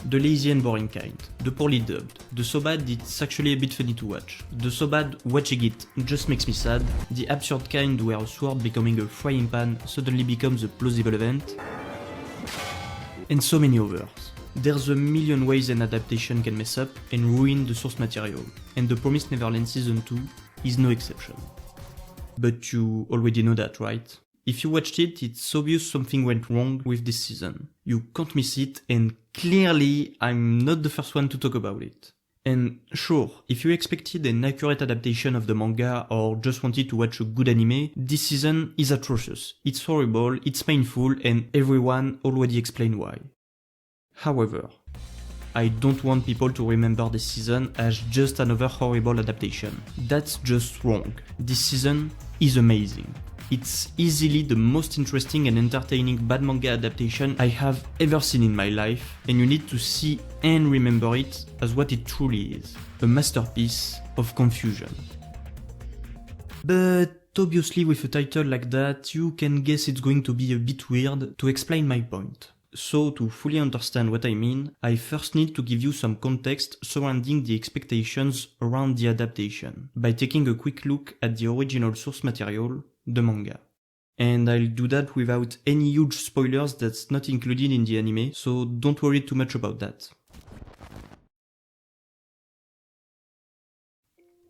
The lazy and boring kind, the poorly dubbed, the so bad it's actually a bit funny to watch, the so bad watching it just makes me sad, the absurd kind where a sword becoming a frying pan suddenly becomes a plausible event, and so many others. There's a million ways an adaptation can mess up and ruin the source material, and The Promised Neverland Season 2 is no exception. But you already know that, right? If you watched it, it's obvious something went wrong with this season. You can't miss it, and clearly I'm not the first one to talk about it. And sure, if you expected an accurate adaptation of the manga or just wanted to watch a good anime, this season is atrocious. It's horrible, it's painful, and everyone already explained why. However, I don't want people to remember this season as just another horrible adaptation. That's just wrong. This season is amazing. It's easily the most interesting and entertaining bad manga adaptation I have ever seen in my life, and you need to see and remember it as what it truly is, a masterpiece of confusion. But obviously with a title like that, you can guess it's going to be a bit weird to explain my point. So to fully understand what I mean, I first need to give you some context surrounding the expectations around the adaptation, by taking a quick look at the original source material, the manga. And I'll do that without any huge spoilers that's not included in the anime, so don't worry too much about that.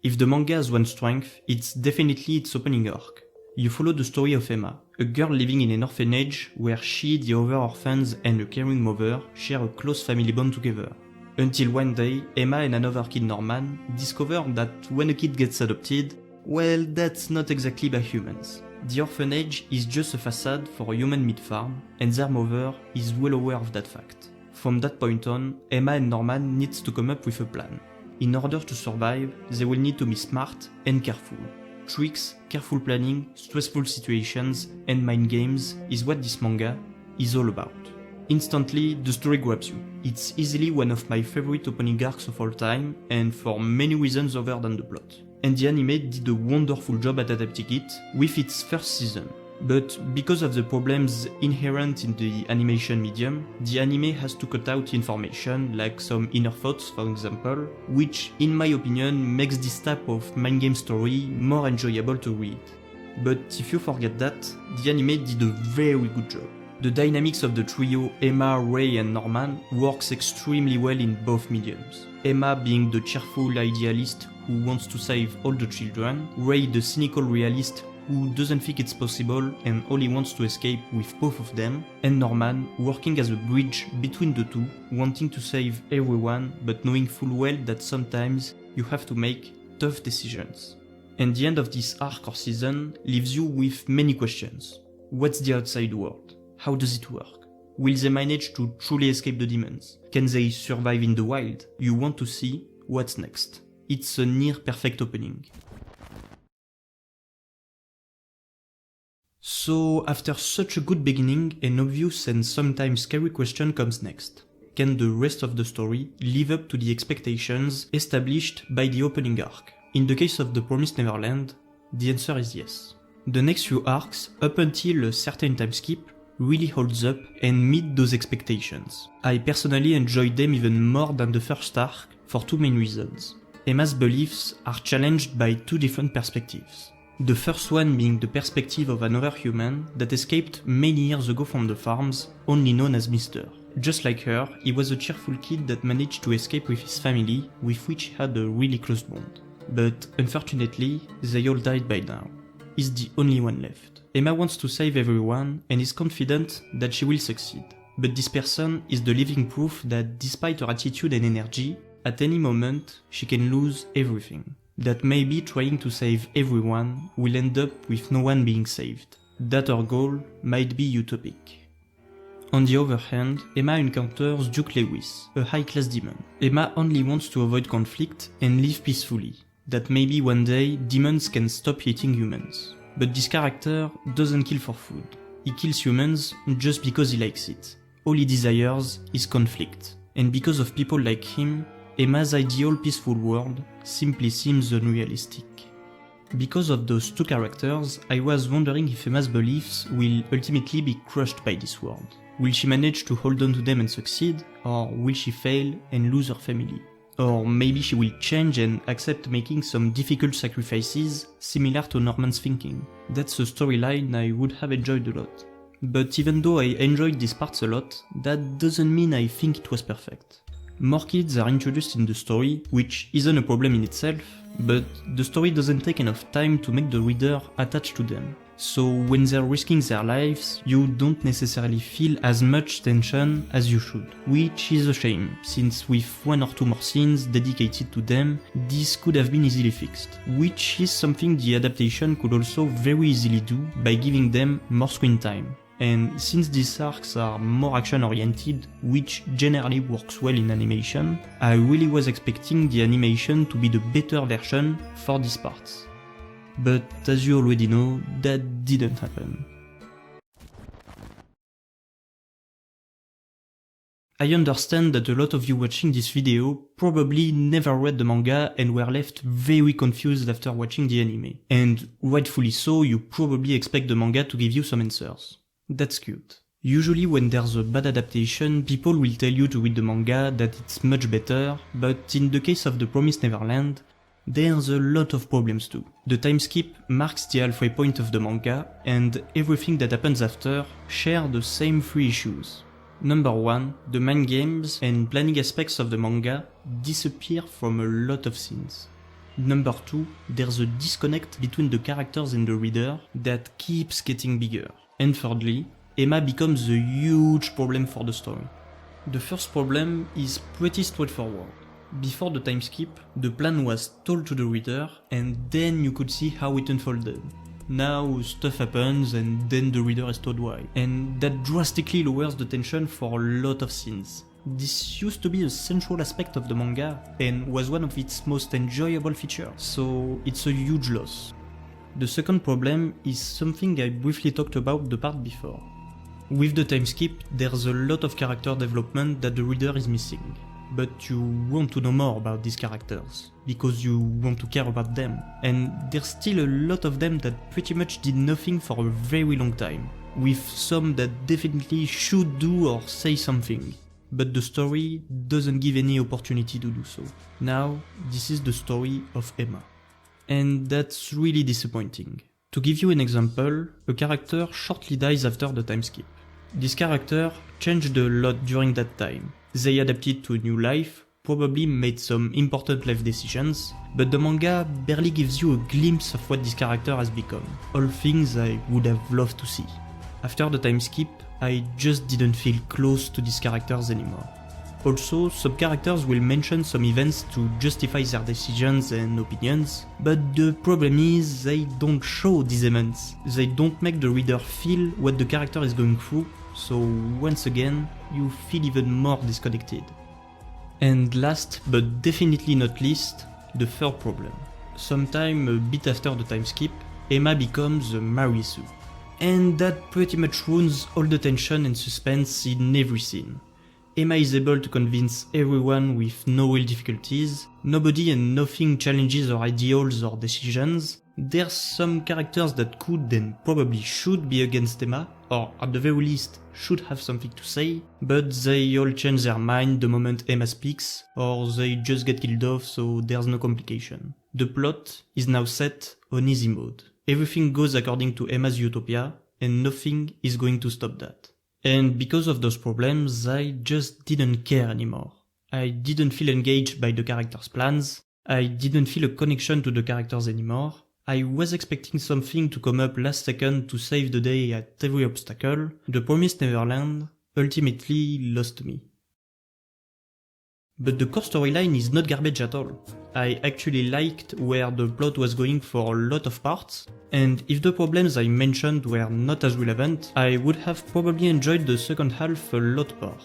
If the manga has one strength, it's definitely its opening arc. You follow the story of Emma, a girl living in an orphanage where she, the other orphans and a caring mother share a close family bond together. Until one day, Emma and another kid, Norman, discover that when a kid gets adopted, well, that's not exactly by humans. The orphanage is just a facade for a human meat farm, and their mother is well aware of that fact. From that point on, Emma and Norman need to come up with a plan. In order to survive, they will need to be smart and careful. Tricks, careful planning, stressful situations, and mind games is what this manga is all about. Instantly, the story grabs you. It's easily one of my favorite opening arcs of all time, and for many reasons other than the plot. And the anime did a wonderful job at adapting it with its first season. But because of the problems inherent in the animation medium, the anime has to cut out information, like some inner thoughts for example, which in my opinion makes this type of mind game story more enjoyable to read. But if you forget that, the anime did a very good job. The dynamics of the trio Emma, Ray and Norman works extremely well in both mediums. Emma being the cheerful idealist who wants to save all the children, Ray the cynical realist who doesn't think it's possible and only wants to escape with both of them, and Norman working as a bridge between the two, wanting to save everyone but knowing full well that sometimes you have to make tough decisions. And the end of this arc or season leaves you with many questions. What's the outside world? How does it work? Will they manage to truly escape the demons? Can they survive in the wild? You want to see what's next. It's a near perfect opening. So after such a good beginning, an obvious and sometimes scary question comes next. Can the rest of the story live up to the expectations established by the opening arc? In the case of The Promised Neverland, the answer is yes. The next few arcs, up until a certain time skip, really holds up and meet those expectations. I personally enjoyed them even more than the first arc for two main reasons. Emma's beliefs are challenged by two different perspectives. The first one being the perspective of another human that escaped many years ago from the farms, only known as Mr. Just like her, he was a cheerful kid that managed to escape with his family, with which he had a really close bond. But unfortunately, they all died by now. He's the only one left. Emma wants to save everyone and is confident that she will succeed. But this person is the living proof that despite her attitude and energy, at any moment she can lose everything. That maybe trying to save everyone will end up with no one being saved. That her goal might be utopic. On the other hand, Emma encounters Duke Lewis, a high-class demon. Emma only wants to avoid conflict and live peacefully. That maybe one day demons can stop eating humans. But this character doesn't kill for food. He kills humans just because he likes it. All he desires is conflict. And because of people like him, Emma's ideal peaceful world simply seems unrealistic. Because of those two characters, I was wondering if Emma's beliefs will ultimately be crushed by this world. Will she manage to hold on to them and succeed, or will she fail and lose her family? Or maybe she will change and accept making some difficult sacrifices, similar to Norman's thinking. That's a storyline I would have enjoyed a lot. But even though I enjoyed these parts a lot, that doesn't mean I think it was perfect. More kids are introduced in the story, which isn't a problem in itself, but the story doesn't take enough time to make the reader attached to them. So when they're risking their lives, you don't necessarily feel as much tension as you should, which is a shame, since with 1 or 2 more scenes dedicated to them, this could have been easily fixed, which is something the adaptation could also very easily do by giving them more screen time. And since these arcs are more action-oriented, which generally works well in animation, I really was expecting the animation to be the better version for these parts. But as you already know, that didn't happen. I understand that a lot of you watching this video probably never read the manga and were left very confused after watching the anime. And rightfully so, you probably expect the manga to give you some answers. That's cute. Usually when there's a bad adaptation, people will tell you to read the manga, that it's much better, but in the case of The Promised Neverland, there's a lot of problems too. The time skip marks the halfway point of the manga, and everything that happens after share the same 3 issues. Number 1, the mind games and planning aspects of the manga disappear from a lot of scenes. Number 2, there's a disconnect between the characters and the reader that keeps getting bigger. And thirdly, Emma becomes a huge problem for the story. The first problem is pretty straightforward. Before the time skip, the plan was told to the reader, and then you could see how it unfolded. Now stuff happens and then the reader is told why, and that drastically lowers the tension for a lot of scenes. This used to be a central aspect of the manga, and was one of its most enjoyable features, so it's a huge loss. The second problem is something I briefly talked about the part before. With the time skip, there's a lot of character development that the reader is missing. But you want to know more about these characters, because you want to care about them. And there's still a lot of them that pretty much did nothing for a very long time, with some that definitely should do or say something. But the story doesn't give any opportunity to do so. Now, this is the story of Emma. And that's really disappointing. To give you an example, a character shortly dies after the time skip. This character changed a lot during that time. They adapted to a new life, probably made some important life decisions, but the manga barely gives you a glimpse of what this character has become. All things I would have loved to see. After the time skip, I just didn't feel close to these characters anymore. Also, some characters will mention some events to justify their decisions and opinions, but the problem is they don't show these events. They don't make the reader feel what the character is going through, so once again, you feel even more disconnected. And last, but definitely not least, the third problem. Sometime a bit after the time skip, Emma becomes a Marisu. And that pretty much ruins all the tension and suspense in every scene. Emma is able to convince everyone with no real difficulties, nobody and nothing challenges her ideals or decisions. There's some characters that could and probably should be against Emma, or at the very least should have something to say, but they all change their mind the moment Emma speaks, or they just get killed off so there's no complication. The plot is now set on easy mode. Everything goes according to Emma's utopia, and nothing is going to stop that. And because of those problems, I just didn't care anymore. I didn't feel engaged by the characters' plans, I didn't feel a connection to the characters anymore. I was expecting something to come up last second to save the day at every obstacle. The Promised Neverland ultimately lost me. But the core storyline is not garbage at all. I actually liked where the plot was going for a lot of parts, and if the problems I mentioned were not as relevant, I would have probably enjoyed the second half a lot more.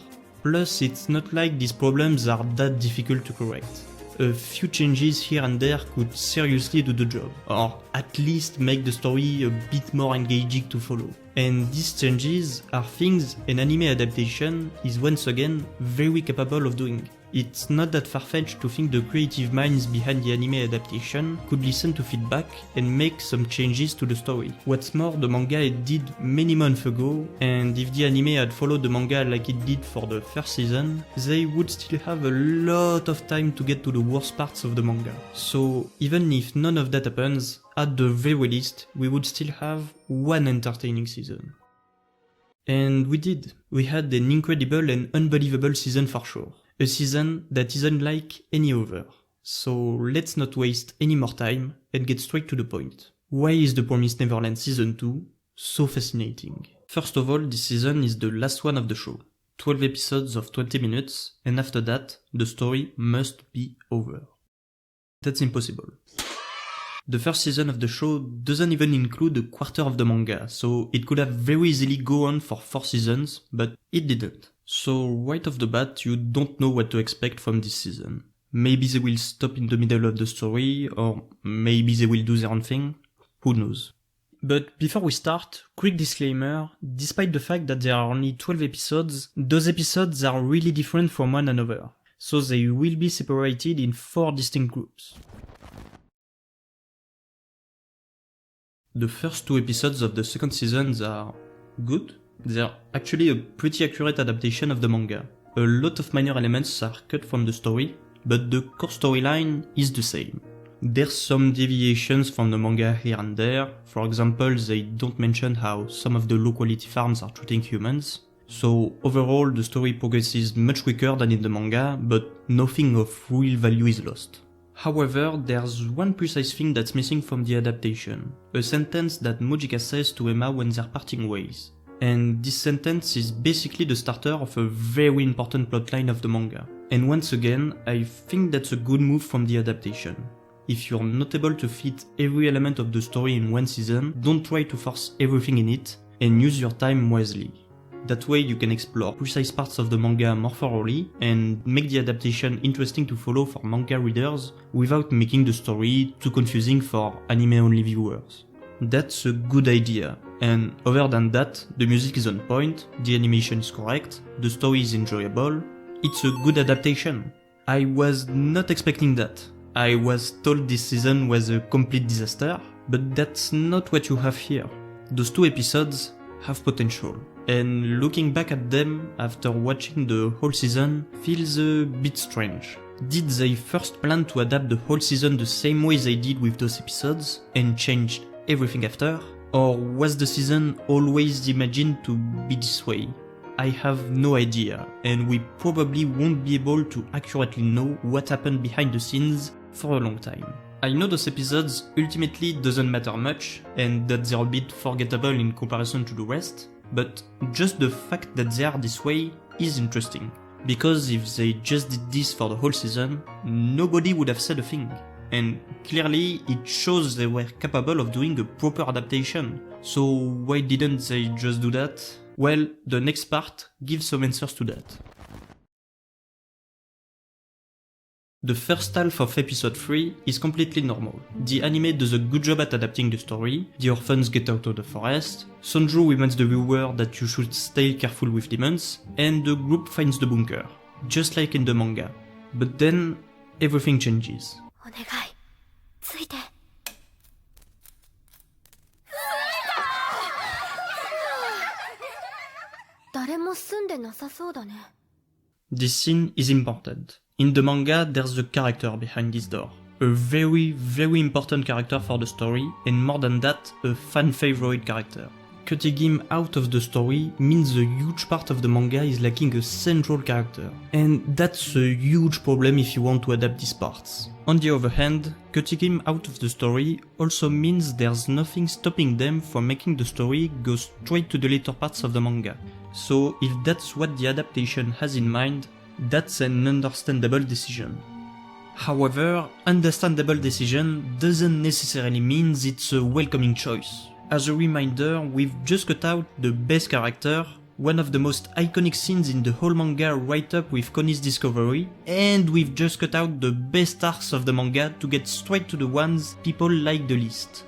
Plus, it's not like these problems are that difficult to correct. A few changes here and there could seriously do the job, or at least make the story a bit more engaging to follow. And these changes are things an anime adaptation is once again very capable of doing. It's not that far-fetched to think the creative minds behind the anime adaptation could listen to feedback and make some changes to the story. What's more, the manga did many months ago, and if the anime had followed the manga like it did for the first season, they would still have a lot of time to get to the worst parts of the manga. So even if none of that happens, at the very least, we would still have one entertaining season. And we did. We had an incredible and unbelievable season for sure. A season that is unlike any other. So let's not waste any more time and get straight to the point. Why is The Promised Neverland Season 2 so fascinating? First of all, this season is the last one of the show. 12 episodes of 20 minutes, and after that, the story must be over. That's impossible. The first season of the show doesn't even include a quarter of the manga, so it could have very easily gone on for 4 seasons, but it didn't. So right off the bat, you don't know what to expect from this season. Maybe they will stop in the middle of the story, or maybe they will do their own thing, who knows. But before we start, quick disclaimer, despite the fact that there are only 12 episodes, those episodes are really different from one another, so they will be separated in 4 distinct groups. The first 2 episodes of the second season are good. They're actually a pretty accurate adaptation of the manga. A lot of minor elements are cut from the story, but the core storyline is the same. There's some deviations from the manga here and there. For example, they don't mention how some of the low quality farms are treating humans. So overall the story progresses much quicker than in the manga, but nothing of real value is lost. However, there's one precise thing that's missing from the adaptation. A sentence that Mojika says to Emma when they're parting ways. And this sentence is basically the starter of a very important plotline of the manga. And once again, I think that's a good move from the adaptation. If you're not able to fit every element of the story in one season, don't try to force everything in it, and use your time wisely. That way you can explore precise parts of the manga more thoroughly, and make the adaptation interesting to follow for manga readers, without making the story too confusing for anime-only viewers. That's a good idea, and other than that, the music is on point, the animation is correct, the story is enjoyable, it's a good adaptation. I was not expecting that. I was told this season was a complete disaster, but that's not what you have here. Those 2 episodes have potential, and looking back at them after watching the whole season feels a bit strange. Did they first plan to adapt the whole season the same way they did with those episodes, and changed everything after? Or was the season always imagined to be this way? I have no idea, and we probably won't be able to accurately know what happened behind the scenes for a long time. I know those episodes ultimately doesn't matter much, and that they're a bit forgettable in comparison to the rest, but just the fact that they are this way is interesting. Because if they just did this for the whole season, nobody would have said a thing. And clearly it shows they were capable of doing a proper adaptation. So why didn't they just do that? Well, the next part gives some answers to that. The first half of episode 3 is completely normal. The anime does a good job at adapting the story, the orphans get out of the forest, Sonju reminds the viewer that you should stay careful with demons, and the group finds the bunker, just like in the manga. But then, everything changes. お願い、ついて。誰も住んでなさそうだね。This scene is important. In the manga, there's a character behind this door. A very, very important character for the story, and more than that, a fan favorite character. Cutting him out of the story means a huge part of the manga is lacking a central character. And that's a huge problem if you want to adapt these parts. On the other hand, cutting him out of the story also means there's nothing stopping them from making the story go straight to the later parts of the manga. So if that's what the adaptation has in mind, that's an understandable decision. However, understandable decision doesn't necessarily mean it's a welcoming choice. As a reminder, we've just cut out the best character, one of the most iconic scenes in the whole manga right up with Connie's discovery, and we've just cut out the best arcs of the manga to get straight to the ones people like the least.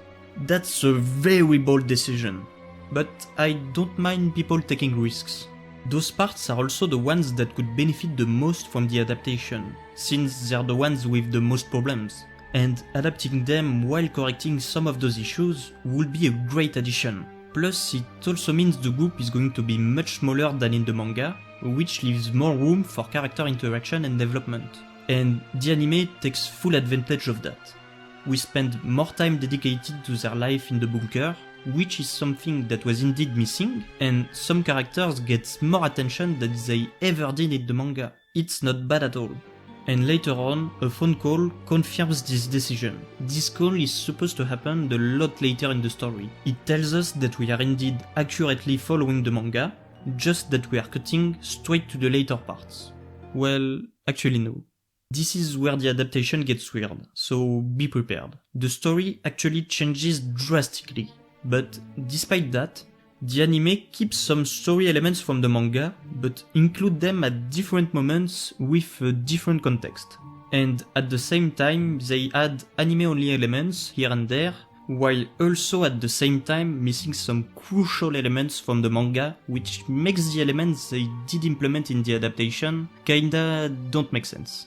That's a very bold decision. but I don't mind people taking risks. Those parts are also the ones that could benefit the most from the adaptation, since they're the ones with the most problems, and adapting them while correcting some of those issues would be a great addition. Plus, it also means the group is going to be much smaller than in the manga, which leaves more room for character interaction and development. And the anime takes full advantage of that. We spend more time dedicated to their life in the bunker, which is something that was indeed missing, and some characters get more attention than they ever did in the manga. It's not bad at all. And later on, a phone call confirms this decision. This call is supposed to happen a lot later in the story. It tells us that we are indeed accurately following the manga, just that we are cutting straight to the later parts. Well, actually no. This is where the adaptation gets weird, so be prepared. The story actually changes drastically, but despite that, the anime keeps some story elements from the manga, but include them at different moments with a different context. And at the same time, they add anime-only elements here and there, while also at the same time missing some crucial elements from the manga, which makes the elements they did implement in the adaptation kinda don't make sense.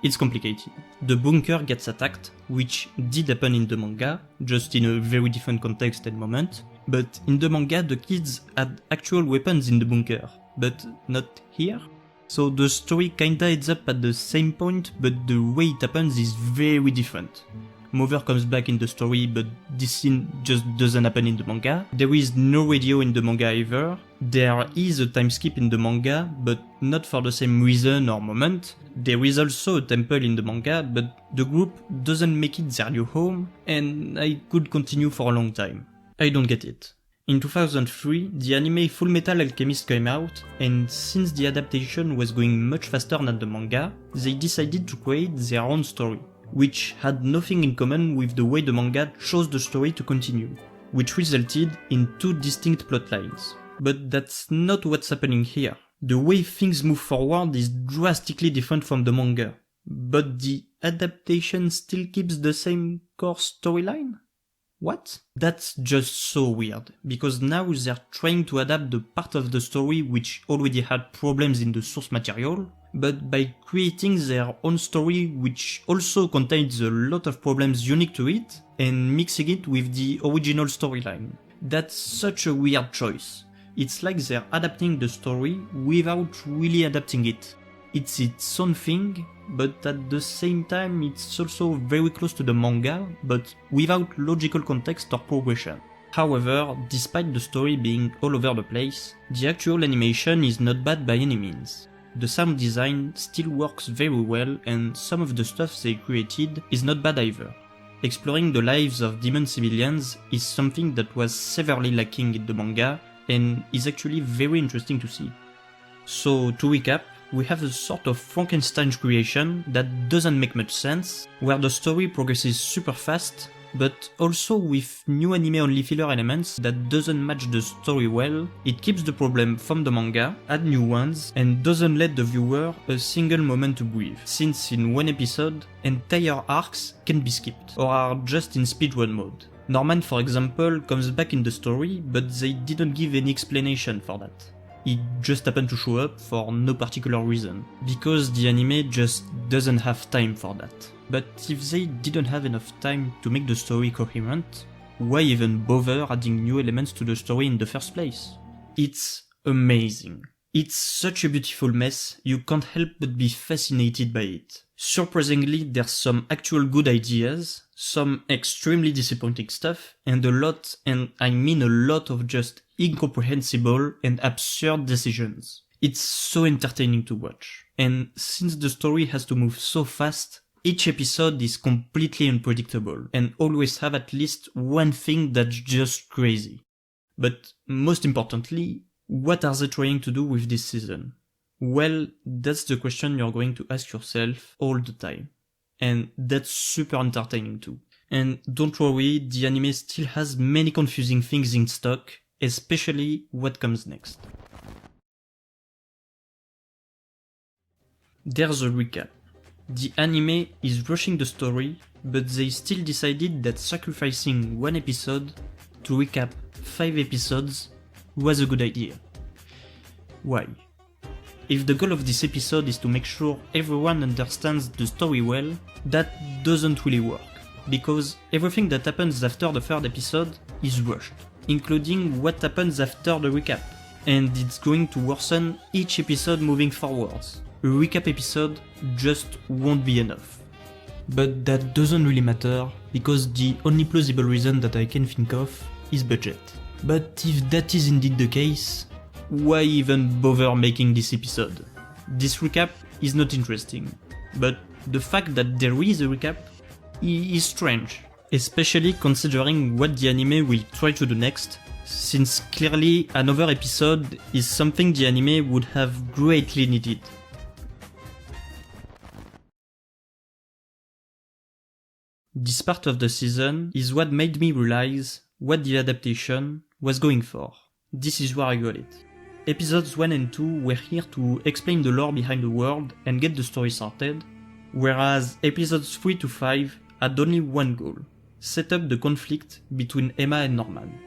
It's complicated. The bunker gets attacked, which did happen in the manga, just in a very different context and moment, but in the manga the kids had actual weapons in the bunker, but not here. So the story kinda ends up at the same point, but the way it happens is very different. Mother comes back in the story, but this scene just doesn't happen in the manga. There is no radio in the manga either. There is a time skip in the manga, but not for the same reason or moment. There is also a temple in the manga, but the group doesn't make it their new home, and I could continue for a long time. I don't get it. In 2003, the anime Fullmetal Alchemist came out, and since the adaptation was going much faster than the manga, they decided to create their own story, which had nothing in common with the way the manga chose the story to continue, which resulted in two distinct plotlines. But that's not what's happening here. The way things move forward is drastically different from the manga, but the adaptation still keeps the same core storyline? What? That's just so weird, because now they're trying to adapt the part of the story which already had problems in the source material, but by creating their own story which also contains a lot of problems unique to it, and mixing it with the original storyline. That's such a weird choice. It's like they're adapting the story without really adapting it. It's its own thing, but at the same time it's also very close to the manga, but without logical context or progression. However, despite the story being all over the place, the actual animation is not bad by any means. The sound design still works very well, and some of the stuff they created is not bad either. Exploring the lives of demon civilians is something that was severely lacking in the manga, and is actually very interesting to see. So to recap, we have a sort of Frankenstein creation that doesn't make much sense, where the story progresses super fast, but also with new anime-only filler elements that doesn't match the story well. It keeps the problem from the manga, add new ones, and doesn't let the viewer a single moment to breathe, since in one episode, entire arcs can be skipped, or are just in speedrun mode. Norman, for example, comes back in the story, but they didn't give any explanation for that. He just happened to show up for no particular reason, because the anime just doesn't have time for that. But if they didn't have enough time to make the story coherent, why even bother adding new elements to the story in the first place? It's amazing. It's such a beautiful mess, you can't help but be fascinated by it. Surprisingly, there's some actual good ideas, some extremely disappointing stuff, and a lot, and I mean a lot of just incomprehensible and absurd decisions. It's so entertaining to watch. And since the story has to move so fast, each episode is completely unpredictable, and always have at least one thing that's just crazy. But most importantly, what are they trying to do with this season? Well, that's the question you're going to ask yourself all the time. And that's super entertaining too. And don't worry, the anime still has many confusing things in stock, especially what comes next. There's a recap. The anime is rushing the story, but they still decided that sacrificing one episode to recap 5 episodes was a good idea. Why? If the goal of this episode is to make sure everyone understands the story well, that doesn't really work, because everything that happens after the third episode is rushed, including what happens after the recap, and it's going to worsen each episode moving forwards. A recap episode just won't be enough. But that doesn't really matter, because the only plausible reason that I can think of is budget. But if that is indeed the case, why even bother making this episode? This recap is not interesting, but the fact that there is a recap is strange, especially considering what the anime will try to do next, since clearly another episode is something the anime would have greatly needed. This part of the season is what made me realize what the adaptation was going for. This is where I got it. Episodes 1 and 2 were here to explain the lore behind the world and get the story started, whereas episodes 3 to 5 had only one goal: set up the conflict between Emma and Norman.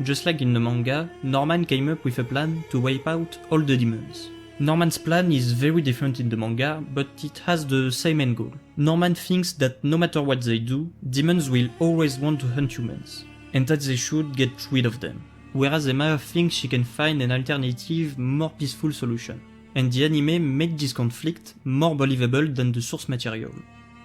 Just like in the manga, Norman came up with a plan to wipe out all the demons. Norman's plan is very different in the manga, but it has the same end goal. Norman thinks that no matter what they do, demons will always want to hunt humans, and that they should get rid of them. Whereas Emma thinks she can find an alternative, more peaceful solution. And the anime made this conflict more believable than the source material.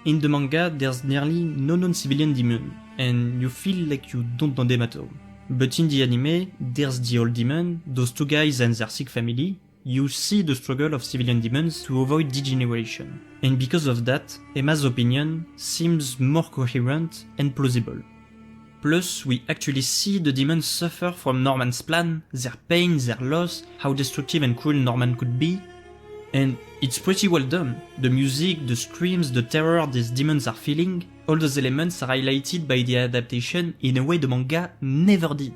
In the manga, there's nearly no non-civilian demon, and you feel like you don't know them at all. But in the anime, there's the old demon, those two guys and their sick family. You see the struggle of civilian demons to avoid degeneration. And because of that, Emma's opinion seems more coherent and plausible. Plus, we actually see the demons suffer from Norman's plan, their pain, their loss, how destructive and cruel Norman could be. And it's pretty well done. The music, the screams, the terror these demons are feeling, all those elements are highlighted by the adaptation in a way the manga never did.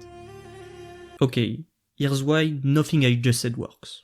Okay, here's why nothing I just said works.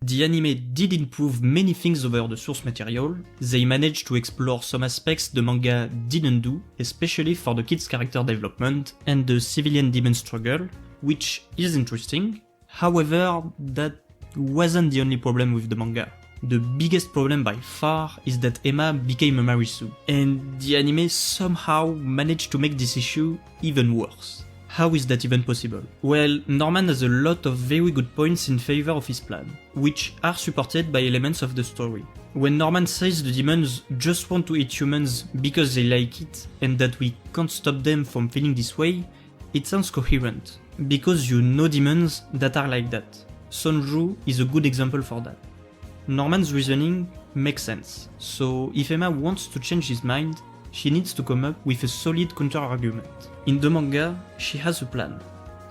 The anime did improve many things over the source material. They managed to explore some aspects the manga didn't do, especially for the kids' character development and the civilian demon struggle, which is interesting. However, that wasn't the only problem with the manga. The biggest problem by far is that Emma became a Marisu, and the anime somehow managed to make this issue even worse. How is that even possible? Well, Norman has a lot of very good points in favor of his plan, which are supported by elements of the story. When Norman says the demons just want to eat humans because they like it, and that we can't stop them from feeling this way, it sounds coherent, because you know demons that are like that. Sonju is a good example for that. Norman's reasoning makes sense, so if Emma wants to change his mind, she needs to come up with a solid counter-argument. In the manga, she has a plan.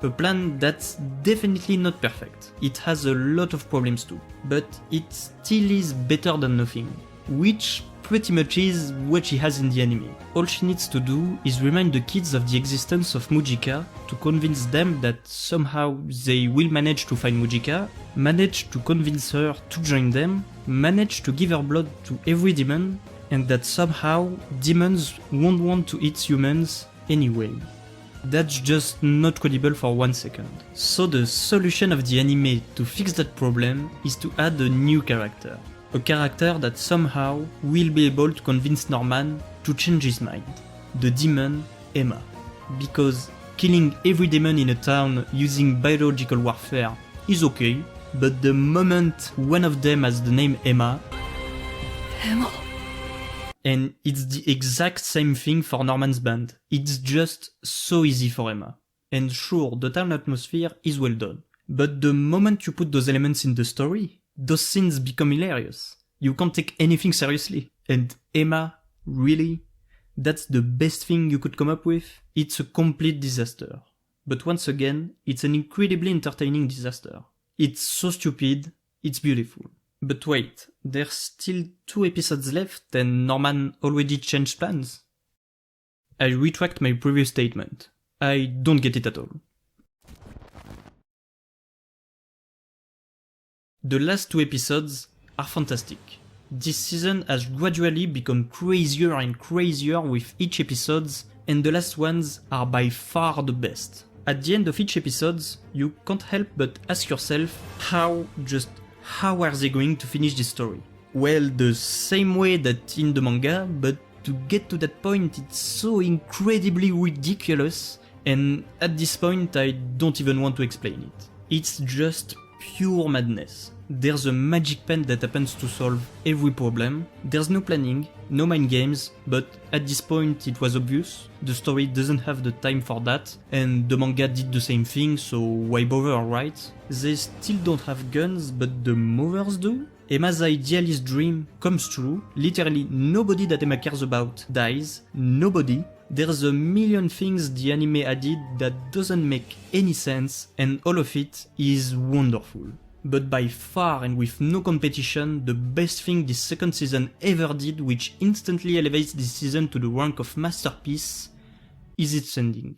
A plan that's definitely not perfect. It has a lot of problems too, but it still is better than nothing, which pretty much is what she has in the anime. All she needs to do is remind the kids of the existence of Mujika to convince them that somehow they will manage to find Mujika, manage to convince her to join them, manage to give her blood to every demon, and that somehow demons won't want to eat humans anyway. That's just not credible for 1 second. So the solution of the anime to fix that problem is to add a new character. A character that somehow will be able to convince Norman to change his mind. The demon Emma. Because killing every demon in a town using biological warfare is okay, but the moment one of them has the name Emma, and it's the exact same thing for Norman's band. It's just so easy for Emma. And sure, the town atmosphere is well done. But the moment you put those elements in the story, those scenes become hilarious. You can't take anything seriously. And Emma, really? That's the best thing you could come up with? It's a complete disaster. But once again, it's an incredibly entertaining disaster. It's so stupid, it's beautiful. But wait, there's still 2 episodes left and Norman already changed plans? I retract my previous statement. I don't get it at all. The last 2 episodes are fantastic. This season has gradually become crazier and crazier with each episode, and the last ones are by far the best. At the end of each episode, you can't help but ask yourself how are they going to finish this story? Well, the same way that in the manga, but to get to that point it's so incredibly ridiculous, and at this point I don't even want to explain it. It's just pure madness. There's a magic pen that happens to solve every problem, there's no planning, no mind games, but at this point it was obvious, the story doesn't have the time for that, and the manga did the same thing, so why bother, right? They still don't have guns, but the movers do? Emma's idealist dream comes true, literally nobody that Emma cares about dies, nobody. There's a million things the anime added that doesn't make any sense, and all of it is wonderful. But by far and with no competition, the best thing this second season ever did, which instantly elevates this season to the rank of masterpiece, is its ending.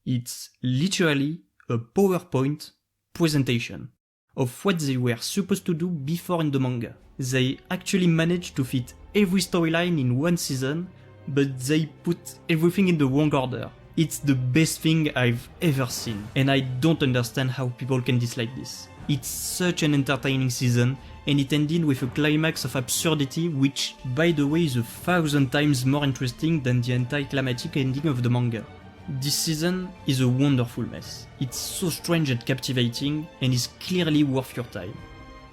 It's literally a PowerPoint presentation of what they were supposed to do before in the manga. They actually managed to fit every storyline in one season, but they put everything in the wrong order. It's the best thing I've ever seen, and I don't understand how people can dislike this. It's such an entertaining season, and it ended with a climax of absurdity which, by the way, is 1,000 times more interesting than the anticlimactic ending of the manga. This season is a wonderful mess. It's so strange and captivating, and is clearly worth your time.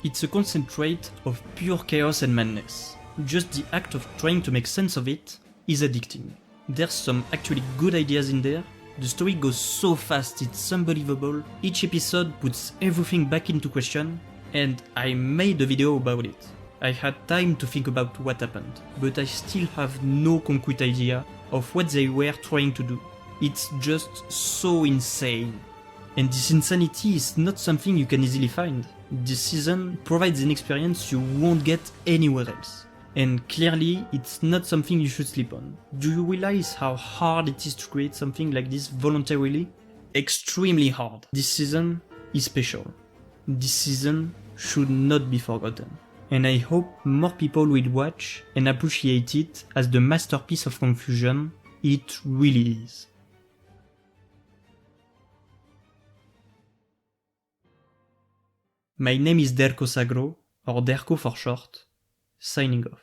It's a concentrate of pure chaos and madness. Just the act of trying to make sense of it is addicting. There's some actually good ideas in there. The story goes so fast, it's unbelievable. Each episode puts everything back into question, and I made a video about it. I had time to think about what happened, but I still have no concrete idea of what they were trying to do. It's just so insane. And this insanity is not something you can easily find. This season provides an experience you won't get anywhere else. And clearly, it's not something you should sleep on. Do you realize how hard it is to create something like this voluntarily? Extremely hard. This season is special. This season should not be forgotten. And I hope more people will watch and appreciate it as the masterpiece of confusion it really is. My name is Derko Sagro, or Derko for short, signing off.